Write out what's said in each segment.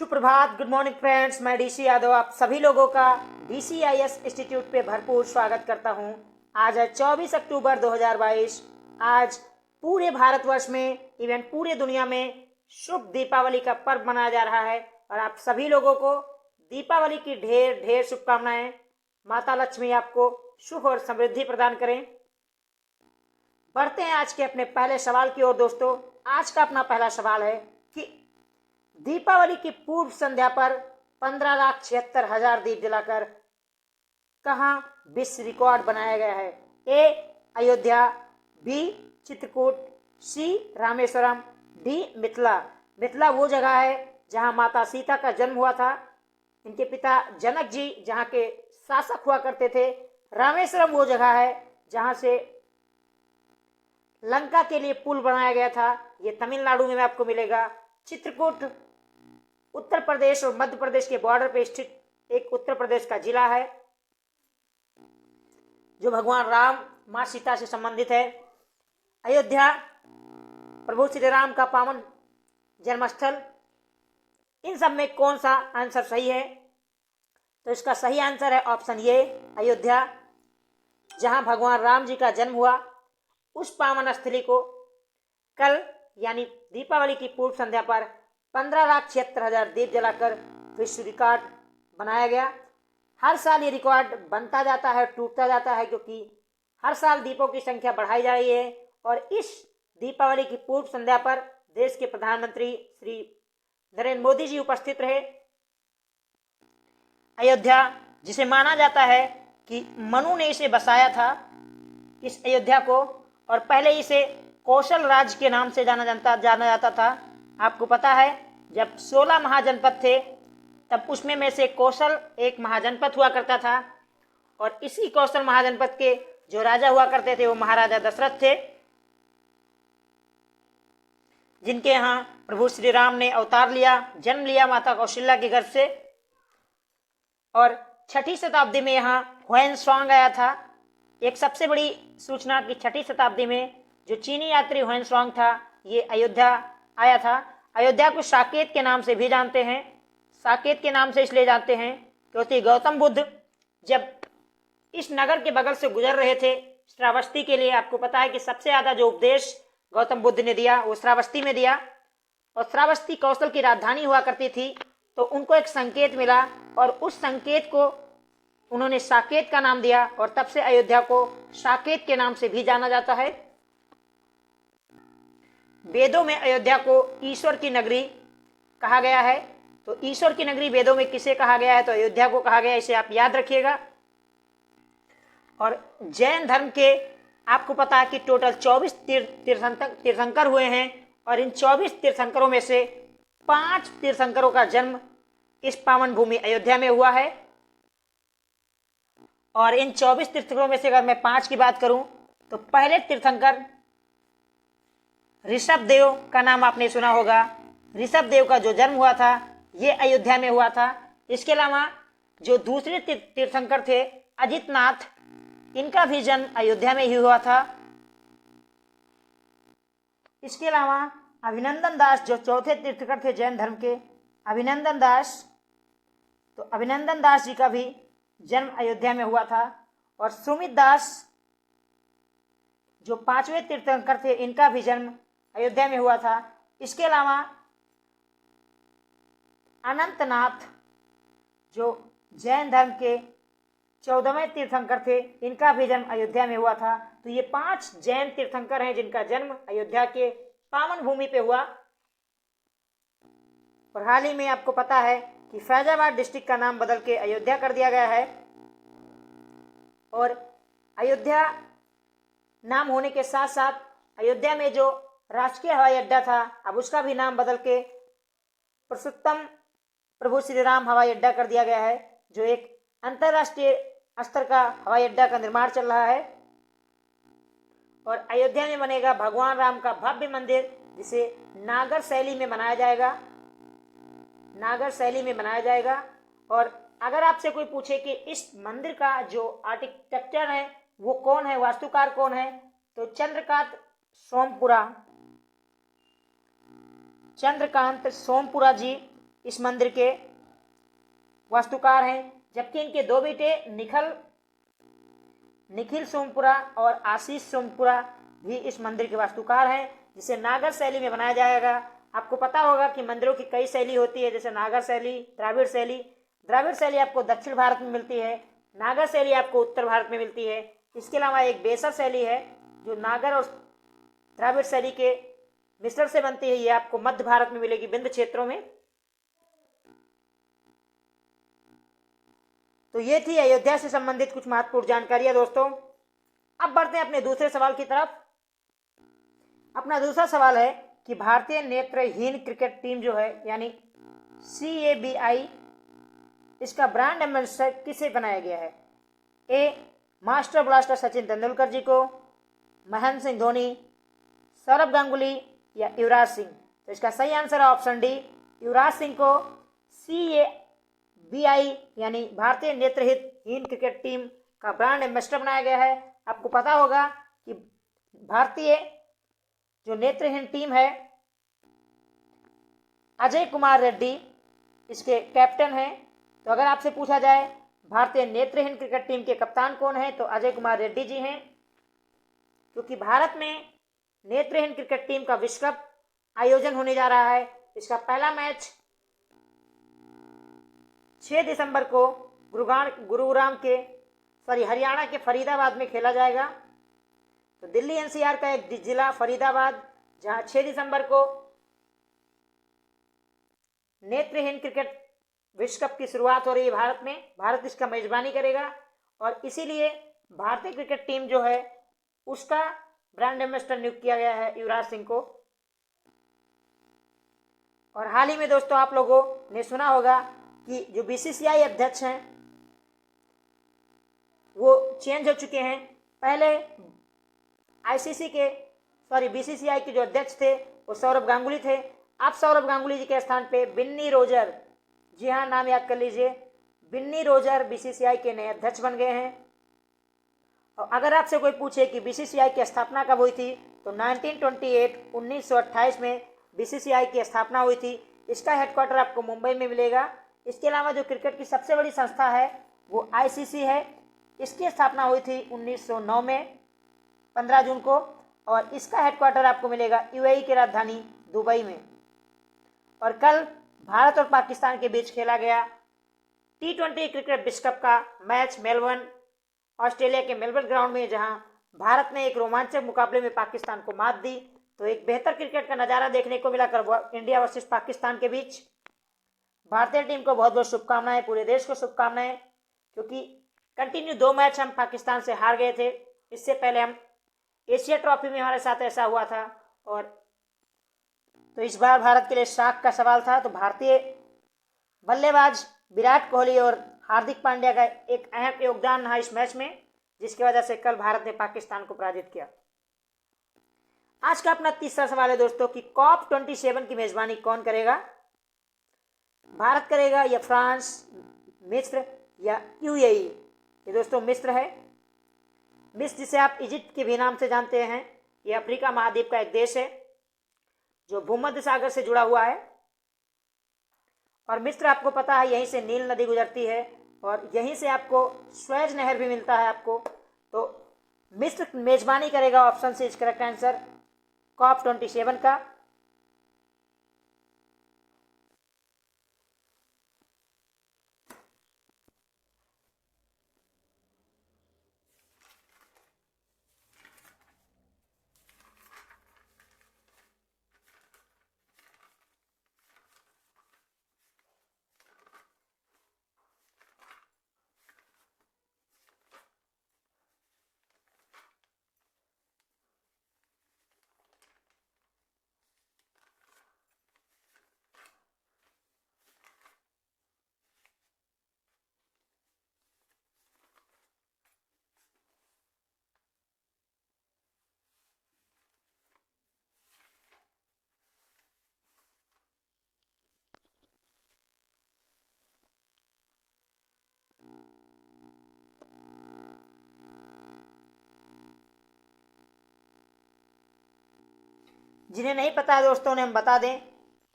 सुप्रभात, good morning friends. मैं DC Yadav आप सभी लोगों का DCIS इंस्टीट्यूट पे भरपूर स्वागत करता हूं। आज है 24 अक्टूबर 2022। आज पूरे भारतवर्ष में, इवन पूरे दुनिया में शुभ दीपावली का पर्व मनाया जा रहा है और आप सभी लोगों को दीपावली की ढेर ढेर शुभकामनाएं। माता लक्ष्मी आपको सुख और समृद्धि प्रदान करें। बढ़ते हैं आज के अपने पहले सवाल की ओर। दोस्तों, आज का अपना पहला सवाल है कि दीपावली की पूर्व संध्या पर 15,76,000 दीप जलाकर कहां विश्व रिकॉर्ड बनाया गया है? ए अयोध्या, बी चित्रकूट, सी रामेश्वरम, डी मिथिला। मिथिला वो जगह है जहां माता सीता का जन्म हुआ था। इनके पिता जनक जी जहां के शासक हुआ करते थे। रामेश्वरम वो जगह है जहां से लंका के लिए पुल बनाया गया था। ये तमिलनाडु में आपको मिलेगा। चित्रकूट उत्तर प्रदेश और मध्य प्रदेश के बॉर्डर पर स्थित एक उत्तर प्रदेश का जिला है जो भगवान राम मां सीता से संबंधित है। अयोध्या प्रभु श्री राम का पावन जन्मस्थल। इन सब में कौन सा आंसर सही है? तो इसका सही आंसर है ऑप्शन ए अयोध्या, जहां भगवान राम जी का जन्म हुआ। उस पावन स्थली को कल यानी दीपावली की पूर्व संध्या पर 15,76,000 दीप जलाकर विश्व रिकॉर्ड बनाया गया। हर साल ये रिकॉर्ड बनता जाता है, टूटता जाता है, क्योंकि हर साल दीपों की संख्या बढ़ाई जा रही है। और इस दीपावली की पूर्व संध्या पर देश के प्रधानमंत्री श्री नरेंद्र मोदी जी उपस्थित रहे। अयोध्या, जिसे माना जाता है कि मनु ने इसे बसाया था, इस अयोध्या को, और पहले इसे कौशल राज्य के नाम से जाना जाता था। आपको पता है जब 16 महाजनपद थे तब उसमें में से कौशल एक महाजनपद हुआ करता था। और इसी कौशल महाजनपद के जो राजा हुआ करते थे वो महाराजा दशरथ थे, जिनके यहाँ प्रभु श्री राम ने अवतार लिया, जन्म लिया माता कौशल्या के गर्भ से। और 6ठी शताब्दी में यहाँ ह्वेनसांग आया था। एक सबसे बड़ी सूचना कि 6ठी शताब्दी में जो चीनी यात्री ह्वेनसांग था, ये अयोध्या आया था। अयोध्या को साकेत के नाम से भी जानते हैं। साकेत के नाम से इसलिए जानते हैं क्योंकि गौतम बुद्ध जब इस नगर के बगल से गुजर रहे थे श्रावस्ती के लिए, आपको पता है कि सबसे ज्यादा जो उपदेश गौतम बुद्ध ने दिया वो श्रावस्ती में दिया। और श्रावस्ती कौशल की राजधानी हुआ करती थी, तो उनको एक संकेत मिला और उस संकेत को उन्होंने साकेत का नाम दिया और तब से अयोध्या को साकेत के नाम से भी जाना जाता है। वेदों में अयोध्या को ईश्वर की नगरी कहा गया है। तो ईश्वर की नगरी वेदों में किसे कहा गया है? तो अयोध्या को कहा गया है। इसे आप याद रखिएगा। और जैन धर्म के आपको पता है कि टोटल 24 तीर्थंकर हुए हैं और इन 24 तीर्थंकरों में से 5 तीर्थंकरों का जन्म इस पावन भूमि अयोध्या में हुआ है। और इन 24 तीर्थंकरों में से अगर मैं 5 की बात करूं तो पहले तीर्थंकर ऋषभ देव का नाम आपने सुना होगा। ऋषभ देव का जो जन्म हुआ था ये अयोध्या में हुआ था। इसके अलावा जो दूसरे तीर्थंकर थे अजितनाथ, इनका भी जन्म अयोध्या में ही हुआ था। इसके अलावा अभिनंदन दास जो चौथे तीर्थंकर थे जैन धर्म के, अभिनंदन दास, तो अभिनंदन दास जी का भी जन्म अयोध्या में हुआ था। और सुमित दास जो 5वें तीर्थंकर थे, इनका भी जन्म अयोध्या में हुआ था। इसके अलावा अनंतनाथ जो जैन धर्म के 14वें तीर्थंकर थे, इनका भी जन्म अयोध्या में हुआ था। तो ये 5 जैन तीर्थंकर हैं जिनका जन्म अयोध्या के पावन भूमि पे हुआ। और हाल ही में आपको पता है कि फैजाबाद डिस्ट्रिक्ट का नाम बदल के अयोध्या कर दिया गया है। और अयोध्या नाम होने के साथ साथ अयोध्या में जो राजकीय हवाई अड्डा था, अब उसका भी नाम बदल के पुरुषोत्तम प्रभु श्री राम हवाई अड्डा कर दिया गया है, जो एक अंतरराष्ट्रीय स्तर का हवाई अड्डा का निर्माण चल रहा है। और अयोध्या में बनेगा भगवान राम का भव्य मंदिर, जिसे नागर शैली में बनाया जाएगा। नागर शैली में बनाया जाएगा। और अगर आपसे कोई पूछे कि इस मंदिर का जो आर्किटेक्चर है वो कौन है, वास्तुकार कौन है, तो चंद्रकांत सोमपुरा जी इस मंदिर के वास्तुकार हैं, जबकि इनके दो बेटे निखिल सोमपुरा और आशीष सोमपुरा भी इस मंदिर के वास्तुकार हैं, जिसे नागर शैली में बनाया जाएगा। आपको पता होगा कि मंदिरों की कई शैली होती है, जैसे नागर शैली, द्राविड़ शैली। द्राविड़ शैली आपको दक्षिण भारत में मिलती है, नागर शैली आपको उत्तर भारत में मिलती है। इसके अलावा एक बेसर शैली है जो नागर और द्राविड़ शैली के मिश्रण से बनती है, ये आपको मध्य भारत में मिलेगी, विंध्य क्षेत्रों में। तो ये थी अयोध्या से संबंधित कुछ महत्वपूर्ण जानकारियां दोस्तों। अब बढ़ते हैं अपने दूसरे सवाल की तरफ। अपना दूसरा सवाल है कि भारतीय नेत्रहीन क्रिकेट टीम जो है यानी CABI, इसका ब्रांड एम्बेसडर किसे बनाया गया है? ए मास्टर ब्लास्टर सचिन तेंदुलकर जी को, महेंद्र सिंह धोनी, सौरभ गांगुली या युवराज सिंह? तो इसका सही आंसर है ऑप्शन डी, युवराज सिंह को CABI यानी भारतीय नेत्रहीन क्रिकेट टीम का ब्रांड एम्बेसडर बनाया गया है। आपको पता होगा कि भारतीय जो नेत्रहीन टीम है, अजय कुमार रेड्डी इसके कैप्टन हैं। तो अगर आपसे पूछा जाए भारतीय नेत्रहीन क्रिकेट टीम के कप्तान कौन है, तो अजय कुमार रेड्डी जी हैं। क्योंकि भारत में नेत्रहीन क्रिकेट टीम का विश्व कप आयोजन होने जा रहा है। इसका पहला मैच 6 दिसंबर को हरियाणा के फरीदाबाद में खेला जाएगा। तो दिल्ली NCR का एक जिला फरीदाबाद, जहां 6 दिसंबर को नेत्रहीन क्रिकेट विश्व कप की शुरुआत हो रही है भारत में। भारत इसका मेजबानी करेगा और इसीलिए भारतीय क्रिकेट टीम जो है उसका ब्रांड एम्बेसडर नियुक्त किया गया है युवराज सिंह को। और हाल ही में दोस्तों आप लोगों ने सुना होगा कि जो BCCI अध्यक्ष हैं वो चेंज हो चुके हैं। पहले BCCI के जो अध्यक्ष थे वो सौरभ गांगुली थे। अब सौरभ गांगुली जी के स्थान पे बिन्नी रोजर, जी हाँ नाम याद कर लीजिए, बिन्नी रोजर BCCI के नए अध्यक्ष बन गए हैं। और अगर आपसे कोई पूछे कि BCCI की स्थापना कब हुई थी, तो 1928 में BCCI की स्थापना हुई थी। इसका हेडक्वार्टर आपको मुंबई में मिलेगा। इसके अलावा जो क्रिकेट की सबसे बड़ी संस्था है वो ICC है। इसकी स्थापना हुई थी 1909 में 15 जून को, और इसका हेडक्वार्टर आपको मिलेगा UAE की राजधानी दुबई में। और कल भारत और पाकिस्तान के बीच खेला गया T20 क्रिकेट विश्व कप का मैच ऑस्ट्रेलिया के मेलबर्न ग्राउंड में, जहां भारत ने एक रोमांचक मुकाबले में पाकिस्तान को मात दी। तो एक बेहतर क्रिकेट का नजारा देखने को मिला इंडिया वर्सेस पाकिस्तान के बीच। भारतीय टीम को बहुत बहुत शुभकामनाएं, पूरे देश को शुभकामनाएं, क्योंकि कंटिन्यू 2 मैच हम पाकिस्तान से हार गए थे। इससे पहले हम एशिया ट्रॉफी में हमारे साथ ऐसा हुआ था। और तो इस बार भारत के लिए शाख का सवाल था। तो भारतीय बल्लेबाज विराट कोहली और हार्दिक पांड्या का एक अहम योगदान रहा इस मैच में, जिसकी वजह से कल भारत ने पाकिस्तान को पराजित किया। आज का अपना तीसरा सवाल है दोस्तों कि COP27 की मेजबानी कौन करेगा? भारत करेगा या फ्रांस, मिस्र या UAE? ये दोस्तों मिस्र है। मिस्र, जिसे आप इजिप्ट के भी नाम से जानते हैं, यह अफ्रीका महाद्वीप का एक देश है जो भूमध्य सागर से जुड़ा हुआ है। और मिस्र आपको पता है यहीं से नील नदी गुजरती है और यहीं से आपको स्वेज नहर भी मिलता है आपको। तो मिस्र मेजबानी करेगा, option C is correct answer, COP27 का। जिन्हें नहीं पता है दोस्तों ने हम बता दें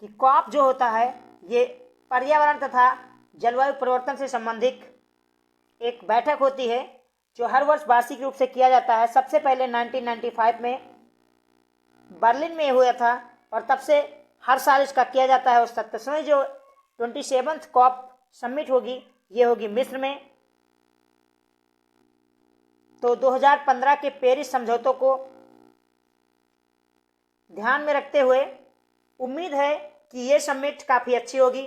कि COP जो होता है ये पर्यावरण तथा जलवायु परिवर्तन से संबंधित एक बैठक होती है जो हर वर्ष वार्षिक रूप से किया जाता है। सबसे पहले 1995 में बर्लिन में हुआ था और तब से हर साल इसका किया जाता है। और 27वीं जो 27th कॉप समिट होगी ये होगी मिस्र में। तो 2015 के पेरिस समझौतों को ध्यान में रखते हुए उम्मीद है कि ये समिट काफ़ी अच्छी होगी,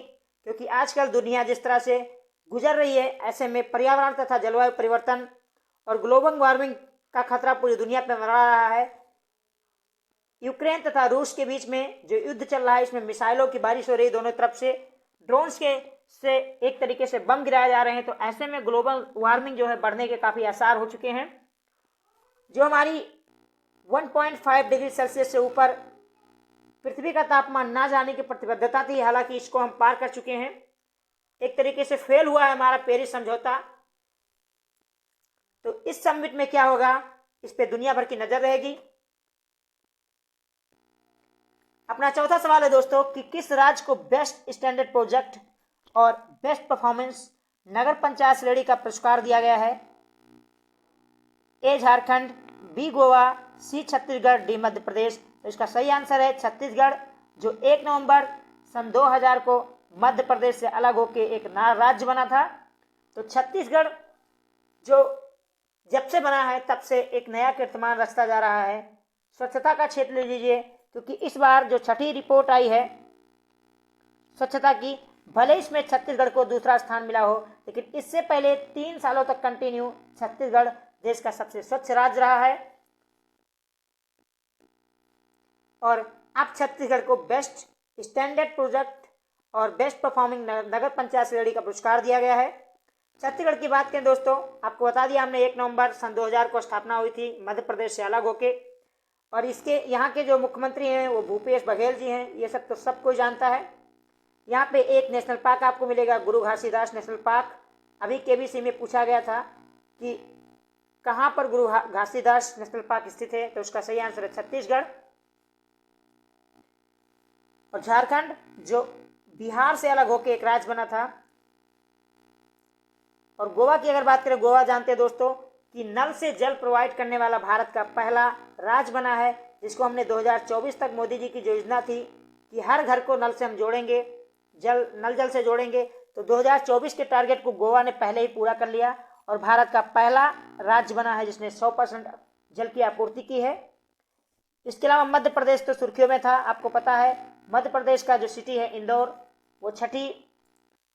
क्योंकि आजकल दुनिया जिस तरह से गुजर रही है ऐसे में पर्यावरण तथा जलवायु परिवर्तन और ग्लोबल वार्मिंग का खतरा पूरी दुनिया पर मंडरा रहा है। यूक्रेन तथा रूस के बीच में जो युद्ध चल रहा है इसमें मिसाइलों की बारिश हो रही है, दोनों तरफ से ड्रोन्स के से एक तरीके से बम गिराए जा रहे हैं। तो ऐसे में ग्लोबल वार्मिंग जो है बढ़ने के काफ़ी आसार हो चुके हैं। जो हमारी 1.5 डिग्री सेल्सियस से ऊपर पृथ्वी का तापमान ना जाने की प्रतिबद्धता थी, हालांकि इसको हम पार कर चुके हैं। एक तरीके से फेल हुआ है हमारा पेरिस समझौता। तो इस समिट में क्या होगा इस पे दुनिया भर की नजर रहेगी। अपना चौथा सवाल है दोस्तों कि किस राज्य को बेस्ट स्टैंडर्ड प्रोजेक्ट और बेस्ट परफॉर्मेंस नगर पंचायत श्रेणी का पुरस्कार दिया गया है। ए झारखंड, बी गोवा, सी छत्तीसगढ़, डी मध्य प्रदेश। तो इसका सही आंसर है छत्तीसगढ़, जो 1 नवंबर सन 2000 को मध्य प्रदेश से अलग होकर एक नया राज्य बना था। तो छत्तीसगढ़ जो जब से बना है तब से एक नया कीर्तिमान रचता जा रहा है। स्वच्छता का क्षेत्र ले लीजिए, क्योंकि इस बार जो छठी रिपोर्ट आई है स्वच्छता की, भले इसमें छत्तीसगढ़ को दूसरा स्थान मिला हो, लेकिन इससे पहले 3 सालों तक कंटिन्यू छत्तीसगढ़ देश का सबसे स्वच्छ राज्य रहा है। और अब छत्तीसगढ़ को बेस्ट स्टैंडर्ड प्रोजेक्ट और बेस्ट परफॉर्मिंग नगर पंचायत श्रेणी का पुरस्कार दिया गया है। छत्तीसगढ़ की बात करें दोस्तों, आपको बता दिया हमने 1 नवंबर सन 2000 को स्थापना हुई थी मध्य प्रदेश से अलग होके। और इसके यहाँ के जो मुख्यमंत्री हैं वो भूपेश बघेल जी हैं। ये सब तो सब कोई जानता है। यहाँ पे एक नेशनल पार्क आपको मिलेगा, गुरु घासीदास नेशनल पार्क। अभी केबीसी में पूछा गया था कि कहाँ पर गुरु घासीदास नेशनल पार्क स्थित है, तो उसका सही आंसर है छत्तीसगढ़। और झारखंड जो बिहार से अलग होकर एक राज्य बना था। और गोवा की अगर बात करें, गोवा जानते हैं दोस्तों कि नल से जल प्रोवाइड करने वाला भारत का पहला राज्य बना है, जिसको हमने 2024 तक मोदी जी की जो योजना थी कि हर घर को नल से हम जोड़ेंगे, नल जल से जोड़ेंगे। तो 2024 के टारगेट को गोवा ने पहले ही पूरा कर लिया और भारत का पहला राज्य बना है जिसने 100% जल की आपूर्ति की है। इसके अलावा मध्य प्रदेश तो सुर्खियों में था। आपको पता है मध्य प्रदेश का जो सिटी है इंदौर, वो छठी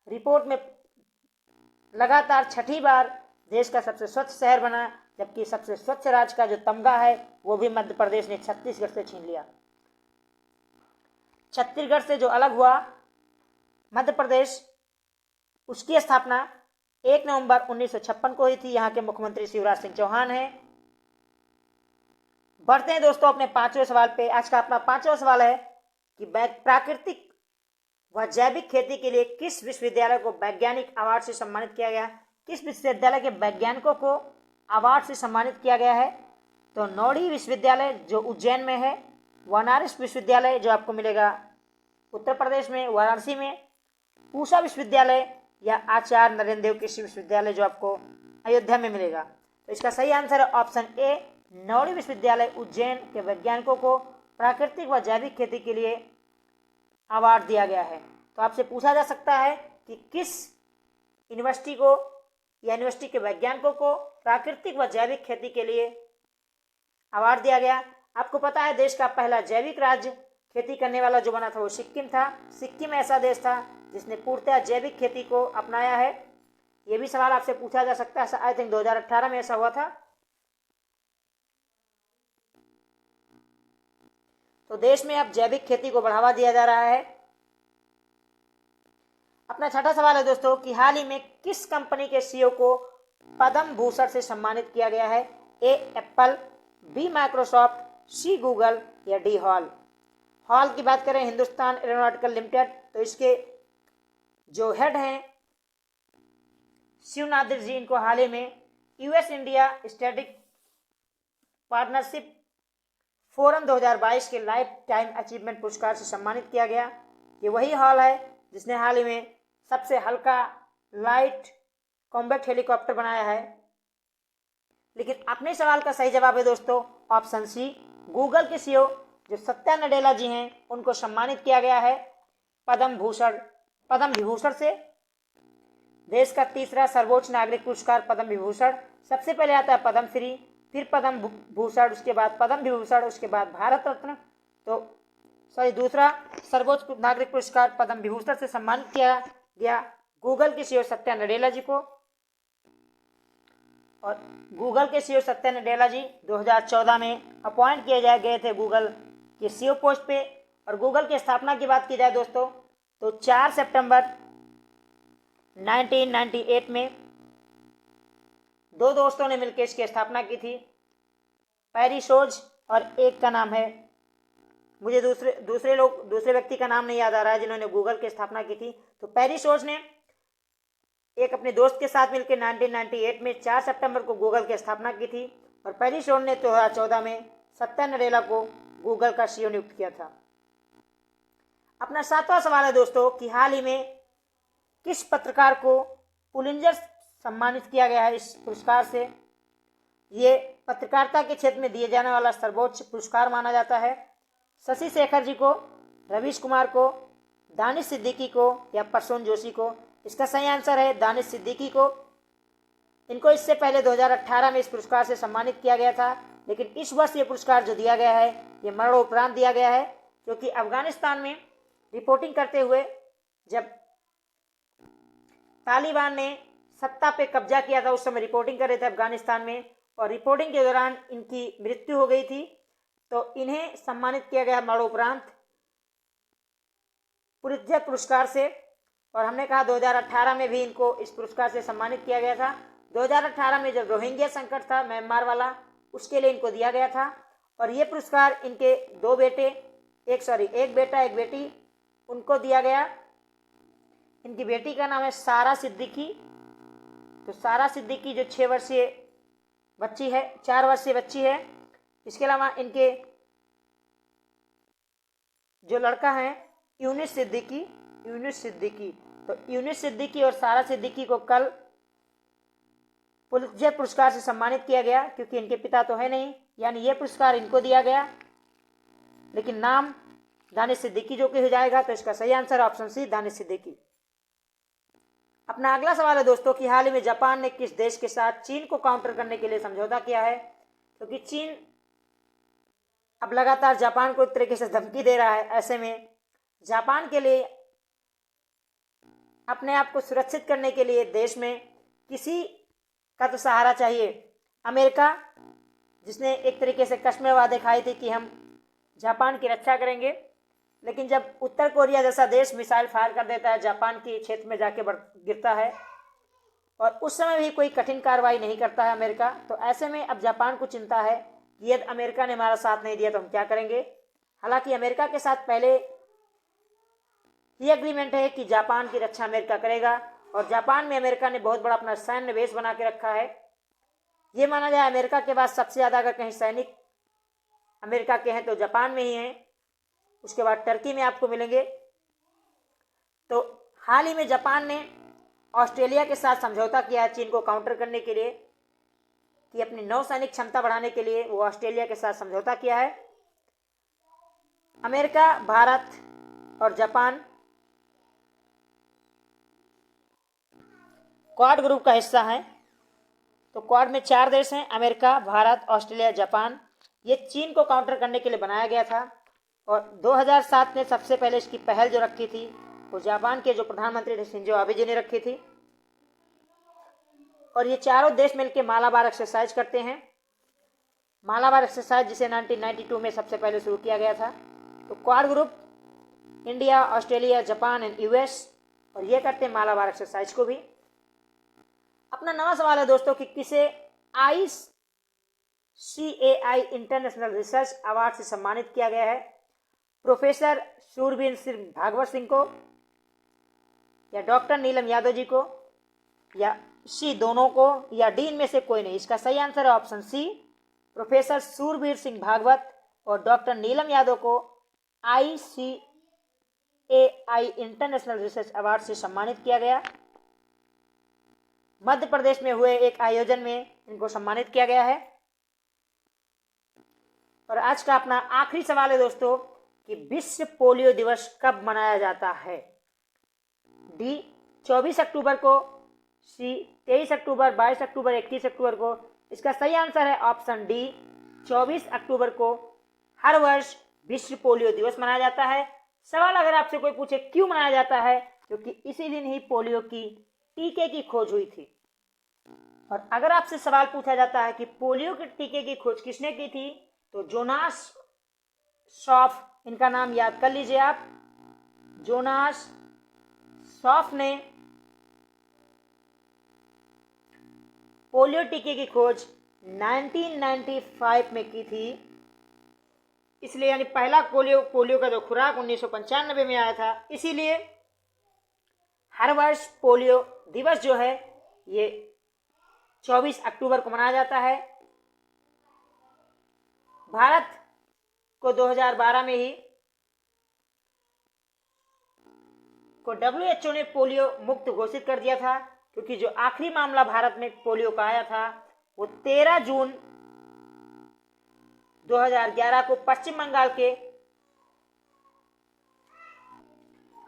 रिपोर्ट में लगातार छठी बार देश का सबसे स्वच्छ शहर बना, जबकि सबसे स्वच्छ राज्य का जो तमगा है वो भी मध्य प्रदेश ने छत्तीसगढ़ से छीन लिया। छत्तीसगढ़ से जो अलग हुआ मध्य प्रदेश, उसकी स्थापना 1 नवंबर 1956 को हुई थी। यहाँ के मुख्यमंत्री शिवराज सिंह चौहान हैं। बढ़ते हैं दोस्तों अपने 5वें सवाल पे। आज का अपना 5वां सवाल है कि प्राकृतिक व जैविक खेती के लिए किस विश्वविद्यालय को वैज्ञानिक अवार्ड से सम्मानित किया गया। किस विश्वविद्यालय के वैज्ञानिकों को अवार्ड से सम्मानित किया गया है? तो नौड़ी विश्वविद्यालय जो उज्जैन में है, बनारस विश्वविद्यालय जो आपको मिलेगा उत्तर प्रदेश में वाराणसी में, पूसा विश्वविद्यालय या आचार्य नरेंद्र देव कृषि विश्वविद्यालय जो आपको अयोध्या में मिलेगा। तो इसका सही आंसर है ऑप्शन ए, नौड़ी विश्वविद्यालय उज्जैन के वैज्ञानिकों को प्राकृतिक व जैविक खेती के लिए अवार्ड दिया गया है। तो आपसे पूछा जा सकता है कि किस यूनिवर्सिटी को या यूनिवर्सिटी के वैज्ञानिकों को प्राकृतिक व जैविक खेती के लिए अवार्ड दिया गया। आपको पता है देश का पहला जैविक राज्य खेती करने वाला जो बना था वो सिक्किम था। सिक्किम ऐसा देश था जिसने पूर्णतः जैविक खेती को अपनाया है। ये भी सवाल आपसे पूछा जा सकता है। आई थिंक 2018 में ऐसा हुआ था। तो देश में अब जैविक खेती को बढ़ावा दिया जा रहा है। अपना छठा सवाल है दोस्तों कि हाल ही में किस कंपनी के सीईओ को पद्म भूषण से सम्मानित किया गया है? ए Apple, B Microsoft, C Google या डी हॉल। हॉल की बात करें हिंदुस्तान एरोनॉटिकल लिमिटेड, तो इसके जो हेड हैं शिव नादिर जी, इनको हाल ही में US India strategic partnership forum 2022 के लाइफ टाइम अचीवमेंट पुरस्कार से सम्मानित किया गया। ये वही हॉल है जिसने हाल ही में सबसे हल्का लाइट कॉम्बैट हेलीकॉप्टर बनाया है। लेकिन अपने सवाल का सही जवाब है दोस्तों ऑप्शन सी, गूगल के सीईओ जो सत्या नडेला जी हैं उनको सम्मानित किया गया है पद्म विभूषण से। देश का तीसरा सर्वोच्च नागरिक पुरस्कार पद्म विभूषण, सबसे पहले आता है पद्म श्री, फिर पद्म भूषण, उसके बाद पद्म विभूषण, उसके बाद भारत रत्न। तो दूसरा सर्वोच्च नागरिक पुरस्कार पद्म विभूषण से सम्मानित किया गया गूगल के सीईओ सत्या नडेला जी को। और गूगल के सीईओ सत्या नडेला जी 2014 में अपॉइंट किए गए थे गूगल के सीईओ पोस्ट पे। और गूगल की स्थापना की बात की जाए दोस्तों तो 4 सितंबर 1998 में दो दोस्तों ने मिलकर इसकी स्थापना की थी, पैरी सोज, और एक का नाम है, मुझे दूसरे व्यक्ति का नाम नहीं याद आ रहा है जिन्होंने गूगल की स्थापना की थी। तो पैरी सोज ने एक अपने दोस्त के साथ मिलकर 1998 में 4 सितंबर को गूगल की स्थापना की थी। और पैरी सोज ने 2014 में सत्या नडेला को गूगल का सीईओ नियुक्त किया था। अपना 7वां सवाल है दोस्तों कि हाल ही में किस पत्रकार को पुलित्जर सम्मानित किया गया है इस पुरस्कार से। ये पत्रकारिता के क्षेत्र में दिए जाने वाला सर्वोच्च पुरस्कार माना जाता है। शशि शेखर जी को, रवीश कुमार को, दानिश सिद्दीकी को या प्रसून जोशी को। इसका सही आंसर है दानिश सिद्दीकी को। इनको इससे पहले 2018 में इस पुरस्कार से सम्मानित किया गया था, लेकिन इस वर्ष ये पुरस्कार जो दिया गया है ये मरणोपरांत दिया गया है, क्योंकि अफगानिस्तान में रिपोर्टिंग करते हुए जब तालिबान ने सत्ता पे कब्जा किया था उस समय रिपोर्टिंग कर रहे थे अफगानिस्तान में, और रिपोर्टिंग के दौरान इनकी मृत्यु हो गई थी। तो इन्हें सम्मानित किया गया मरणोपरांत पुलित्जर पुरस्कार से। और हमने कहा 2018 में भी इनको इस पुरस्कार से सम्मानित किया गया था। 2018 में जब रोहिंग्या संकट था म्यांमार वाला, उसके लिए इनको दिया गया था। और ये पुरस्कार इनके एक बेटा एक बेटी, उनको दिया गया। इनकी बेटी का नाम है सारा सिद्दीकी। तो सारा सिद्दीकी जो 4 वर्षीय बच्ची है। इसके अलावा इनके जो लड़का है यूनिस सिद्दीकी। तो यूनिस सिद्दीकी और सारा सिद्दीकी को कल पुलित्जर पुरस्कार से सम्मानित किया गया, क्योंकि इनके पिता तो है नहीं, यानी ये पुरस्कार इनको दिया गया, लेकिन नाम दानिश सिद्दीकी जो कि हो जाएगा। तो इसका सही answer option C, Danish Siddiqui. अपना अगला सवाल है दोस्तों कि हाल ही में जापान ने किस देश के साथ चीन को काउंटर करने के लिए समझौता किया है। क्योंकि चीन अब लगातार जापान को एक तरीके से धमकी दे रहा है, ऐसे में जापान के लिए अपने आप को सुरक्षित करने के लिए देश में किसी का तो सहारा चाहिए। अमेरिका, जिसने एक तरीके से कश्मीर वादे खाए थे कि हम जापान की रक्षा करेंगे, लेकिन जब उत्तर कोरिया जैसा देश मिसाइल फायर कर देता है, जापान के क्षेत्र में जाके गिरता है, और उस समय भी कोई कठिन कार्रवाई नहीं करता है अमेरिका, तो ऐसे में अब जापान को चिंता है कि यदि अमेरिका ने हमारा साथ नहीं दिया तो हम क्या करेंगे। हालांकि अमेरिका के साथ पहले ही एग्रीमेंट है कि जापान की रक्षा अमेरिका करेगा, और जापान में अमेरिका ने बहुत बड़ा अपना सैन्य बेस बना के रखा है। ये माना जाए अमेरिका के बाद सबसे ज़्यादा अगर कहीं सैनिक अमेरिका के हैं तो जापान में ही हैं, उसके बाद टर्की में आपको मिलेंगे। तो हाल ही में जापान ने ऑस्ट्रेलिया के साथ समझौता किया है चीन को काउंटर करने के लिए, कि अपनी नौसैनिक क्षमता बढ़ाने के लिए वो ऑस्ट्रेलिया के साथ समझौता किया है। अमेरिका, भारत और जापान क्वाड ग्रुप का हिस्सा है। तो क्वाड में 4 देश हैं, अमेरिका, भारत, ऑस्ट्रेलिया, जापान। ये चीन को काउंटर करने के लिए बनाया गया था, और 2007 में सबसे पहले इसकी पहल जो रखी थी वो जापान के जो प्रधानमंत्री थे शिंजो आबे जी ने रखी थी। और ये चारों देश मिलकर मालाबार एक्सरसाइज करते हैं। मालाबार एक्सरसाइज जिसे 1992 में सबसे पहले शुरू किया गया था। तो quad group India, Australia, Japan and US, और ये करते हैं मालाबार एक्सरसाइज को भी। अपना नवा सवाल है दोस्तों कि किसे ICAI इंटरनेशनल रिसर्च अवार्ड से सम्मानित किया गया है। प्रोफेसर शूरवीर सिंह भागवत सिंह को, या डॉक्टर नीलम यादव जी को, या सी दोनों को, या डी इनमें से कोई नहीं। इसका सही आंसर है ऑप्शन सी, प्रोफेसर शूरवीर सिंह भागवत और डॉक्टर नीलम यादव को ICAI SAI international research award से सम्मानित किया गया। मध्य प्रदेश में हुए एक आयोजन में इनको सम्मानित किया गया है। और आज का अपना आखिरी सवाल है दोस्तों कि विश्व पोलियो दिवस कब मनाया जाता है? डी 24 अक्टूबर को, सी 23 अक्टूबर, 22 अक्टूबर, 21 अक्टूबर को। इसका सही आंसर है ऑप्शन डी 24 अक्टूबर को हर वर्ष विश्व पोलियो दिवस मनाया जाता है। सवाल अगर आपसे कोई पूछे क्यों मनाया जाता है, क्योंकि इसी दिन ही पोलियो की टीके की खोज हुई थी। और अगर आपसे सवाल पूछा जाता है कि पोलियो के टीके की खोज किसने की थी, तो जोनास सॉफ, इनका नाम याद कर लीजिए आप। जोनास सॉफ ने पोलियो टीके की खोज 1995 में की थी। इसलिए यानी पहला पोलियो का जो खुराक 1995 में आया था, इसीलिए हर वर्ष पोलियो दिवस जो है ये 24 अक्टूबर को मनाया जाता है। भारत को 2012 में ही को WHO ने पोलियो मुक्त घोषित कर दिया था, क्योंकि जो आखिरी मामला भारत में पोलियो का आया था वो 13 जून 2011 को पश्चिम बंगाल के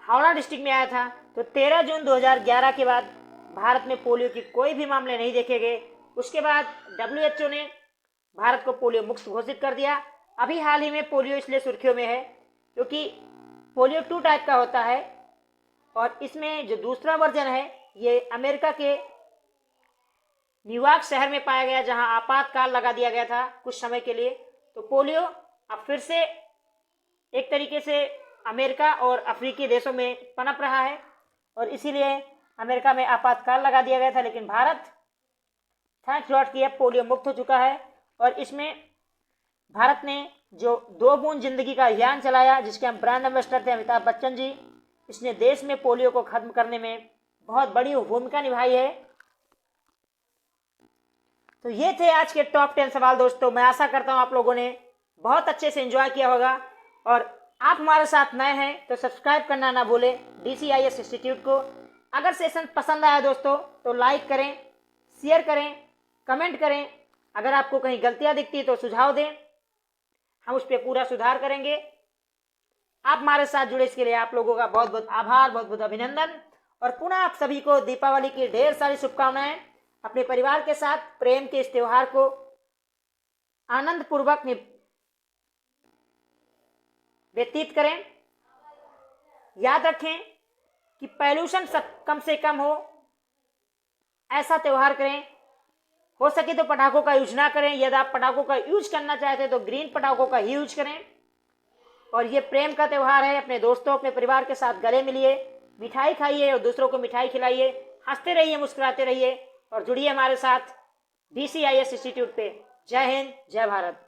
हावड़ा डिस्ट्रिक्ट में आया था। तो 13 जून 2011 के बाद भारत में पोलियो की कोई भी मामले नहीं देखे गए। उसके बाद WHO ने भारत को पोलियो मुक्त घोषित कर दिया। अभी हाल ही में पोलियो इसलिए सुर्खियों में है क्योंकि पोलियो 2 टाइप का होता है, और इसमें जो दूसरा वर्जन है ये अमेरिका के न्यूयॉर्क शहर में पाया गया, जहां आपातकाल लगा दिया गया था कुछ समय के लिए। तो पोलियो अब फिर से एक तरीके से अमेरिका और अफ्रीकी देशों में पनप रहा है, और इसीलिए अमेरिका में आपातकाल लगा दिया गया था। लेकिन भारत थैंक्स गॉड कि अब पोलियो मुक्त हो चुका है, और इसमें भारत ने जो 2 बूंद जिंदगी का अभियान चलाया, जिसके हम ब्रांड एम्बेसडर थे अमिताभ बच्चन जी, इसने देश में पोलियो को खत्म करने में बहुत बड़ी भूमिका निभाई है। तो ये थे आज के टॉप 10 सवाल दोस्तों। मैं आशा करता हूं आप लोगों ने बहुत अच्छे से एंजॉय किया होगा, और आप हमारे साथ नए हैं तो सब्सक्राइब करना ना भूलें DCIS इंस्टीट्यूट को। अगर सेशन पसंद आया दोस्तों तो लाइक करें, शेयर करें, कमेंट करें। अगर आपको कहीं गलतियां दिखती तो सुझाव दें, हम उस पर पूरा सुधार करेंगे। आप हमारे साथ जुड़े इसके लिए आप लोगों का बहुत बहुत आभार, बहुत बहुत अभिनंदन। और पुनः आप सभी को दीपावली की ढेर सारी शुभकामनाएं। अपने परिवार के साथ प्रेम के इस त्योहार को आनंद पूर्वक व्यतीत करें। याद रखें कि पॉल्यूशन कम से कम हो, ऐसा त्योहार करें। हो सके तो पटाखों का यूज ना करें। यदि आप पटाखों का यूज करना चाहते हैं तो ग्रीन पटाखों का ही यूज करें। और ये प्रेम का त्योहार है। अपने दोस्तों, अपने परिवार के साथ गले मिलिए, मिठाई खाइए और दूसरों को मिठाई खिलाइए। हंसते रहिए, मुस्कुराते रहिए और जुड़िए हमारे साथ DCIS इंस्टीट्यूट पे। जय हिंद, जय भारत।